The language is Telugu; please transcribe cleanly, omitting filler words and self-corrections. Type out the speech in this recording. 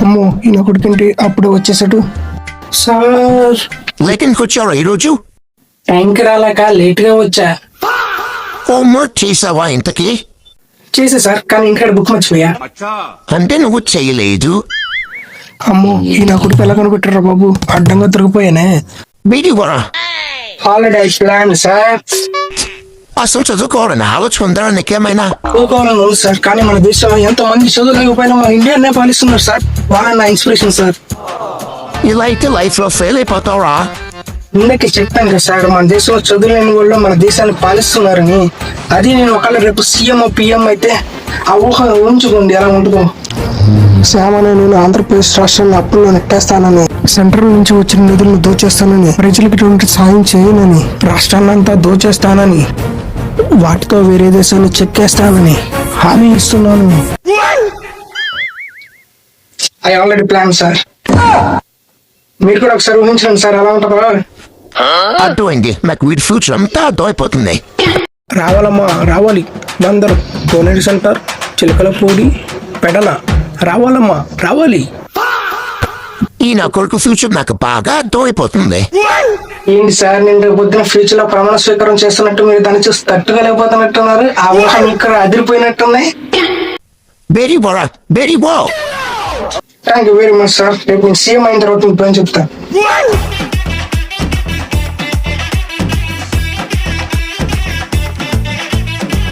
అమ్మో ఈయన కొడుకేంటి అప్పుడే వచ్చేసాడు. సార్ లేటిన్కి వచ్చారా ఈరోజు? టైంకి రాలేక లేట్ గా వచ్చా. హోంవర్క్ చేసావా ఇంతకీ? చేసా సార్, కానీ ఇంటికాడ బుక్ మర్చిపోయా. అంటే నువ్వు చేయలేదు. అమ్మో ఈయన కొడుకు ఎలా కనిపెట్టారా బాబు, అడ్డంగా దొరికిపోయానే. బీడి వరా హాలిడే ప్లాన్ సార్. అసలు చదువుకోవాలని ఆలోచన ఉందా నీకేమైనా? చదువుకోవాలని ఉంది సార్, కానీ మన దేశంలో ఎంతో మంది చదువులేకపోయినా మన ఇండియానే పాలిస్తున్నారు సార్. వాళ్ళ నా ఇన్స్పిరేషన్ సార్. ఇలా అయితే లైఫ్ లో ఫెయిల్ అయిపోతావురా. ఇందాకే చెప్పాను కదా సార్, మన దేశంలో చదువులేని వాళ్ళు మన దేశాన్ని పాలిస్తున్నారని. అది నేను ఒకవేళ రేపు సీఎం పిఎం అయితే ఆ ఊహ ఉంచుకోండి ఎలా ఉంటుందో. శ్యామని నేను ఆంధ్రప్రదేశ్ రాష్ట్రాన్ని అప్పుల్లో నెట్టేస్తానని, సెంట్రల్ నుంచి వచ్చిన నిధులను దోచేస్తానని, ప్రజలకు ఇటువంటి సాయం చేయనని, రాష్ట్రాన్నంతా దోచేస్తానని, వాటితో వేరే దేశాన్ని చెక్కేస్తానని హామీ ఇస్తున్నాను. I already plan sir. మీరు కూడా ఒకసారి ఊహించండి సార్ ఎలా ఉంటుందో. అర్థమైంది, నాకు వీడి ఫ్యూచర్ అంతా అర్థమైపోతుంది. రావాలమ్మా రావాలి, బందరు కోనేరు సెంటర్, చిలకలపూడి, పెడన, రావాలమ్మా రావాలి. ఈ నా కొడుకు ఫ్యూచర్ నాకు బాగా అర్థమైపోతుంది. ఏంటి సార్, నేను రేపు పొద్దున ఫ్యూచర్ లో ప్రమాణ స్వీకారం చేస్తున్నట్టు మీరు దాన్ని చూసి తట్టుకోలేకపోతున్నట్టున్నారు. ఆ ఊహ ఇక్కడ అదిరిపోయినట్టున్నాయి. వెరీ వరా వెరీ వా. Thank you very much sir. రేపు నేను సీఎం అయిన తర్వాత మీకు చెప్తాను.